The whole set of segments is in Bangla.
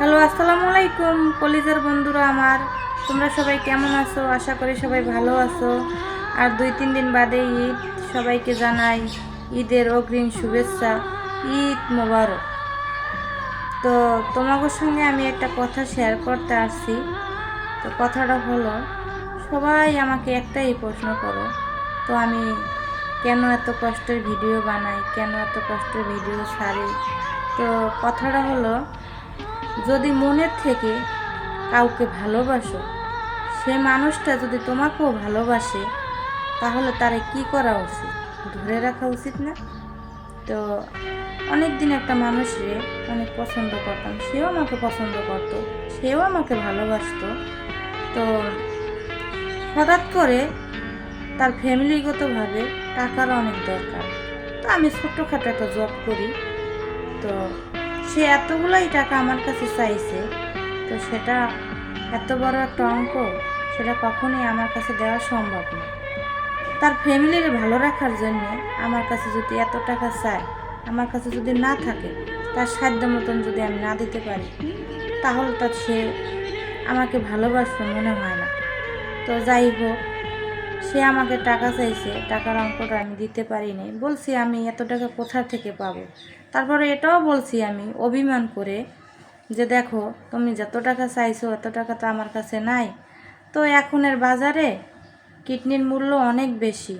হ্যালো, আসসালামু আলাইকুম কলিজার বন্ধুরা আমার। তোমরা সবাই কেমন আছো? আশা করি সবাই ভালো আছো। আর 2-3 দিন বাদে ঈদ, সবাইকে জানাই ঈদের অগ্রিম শুভেচ্ছা। ঈদ মোবারক। তো তোমাদের সঙ্গে আমি একটা কথা শেয়ার করতে আসছি। তো কথাটা হলো, সবাই আমাকে একটাই প্রশ্ন করো, তো আমি কেন এত কষ্টের ভিডিও বানাই, কেন এত কষ্টের ভিডিও ছাড়ি। তো কথাটা হলো, যদি মনের থেকে কাউকে ভালোবাসো, সে মানুষটা যদি তোমাকেও ভালোবাসে, তাহলে তারে কি করা উচিত? ধরে রাখা উচিত না? তো অনেক দিন একটা মানুষকে অনেক পছন্দ করতাম, সেও আমাকে পছন্দ করতো, সেও আমাকে ভালোবাসতো। তো হঠাৎ করে তার ফ্যামিলিগতভাবে টাকার অনেক দরকার। তো আমি ছোটোখাটো একটা জব করি। তো সে এতগুলাই টাকা আমার কাছে চাইছে। তো সেটা এত বড় একটা অঙ্ক, সেটা কখনোই আমার কাছে দেওয়া সম্ভব না। তার ফ্যামিলির ভালো রাখার জন্য আমার কাছে যদি এত টাকা চায়, আমার কাছে যদি না থাকে, তার সাধ্য মতন যদি আমি না দিতে পারি, তাহলে তার সে আমাকে ভালোবাসবে মনে হয় না। তো যাই হোক, সে আমাকে টাকা চাইছে, টাকার অঙ্কটা আমি দিতে পারিনি। বলছি আমি এত টাকা কোথা থেকে পাবো। তারপরে এটাও বলছি আমি অভিমান করে, যে দেখো তুমি যত টাকা চাইছো এত টাকা তো আমার কাছে নাই। তো এখনের বাজারে কিডনির মূল্য অনেক বেশি,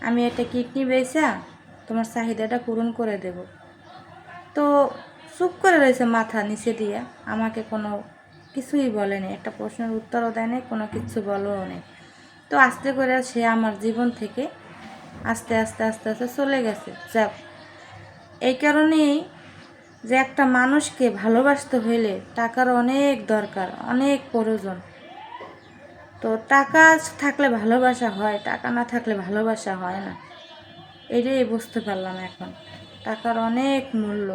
আমি একটা কিডনি বেচা তোমার চাহিদাটা পূরণ করে দেব। তো চুপ করে রয়েছে মাথা নিচে দিয়ে, আমাকে কোনো কিছুই বলেনি, একটা প্রশ্নের উত্তরও দেয় নাই, কোনো কিছু বলেও নেই। তো আস্তে করে সে আমার জীবন থেকে আস্তে আস্তে আস্তে আস্তে চলে গেছে। যাক, এই কারণেই যে একটা মানুষকে ভালোবাসতে হইলে টাকার অনেক দরকার, অনেক প্রয়োজন। তো টাকা থাকলে ভালোবাসা হয়, টাকা না থাকলে ভালোবাসা হয় না। এটাই বুঝতে পারলাম এখন, টাকার অনেক মূল্য।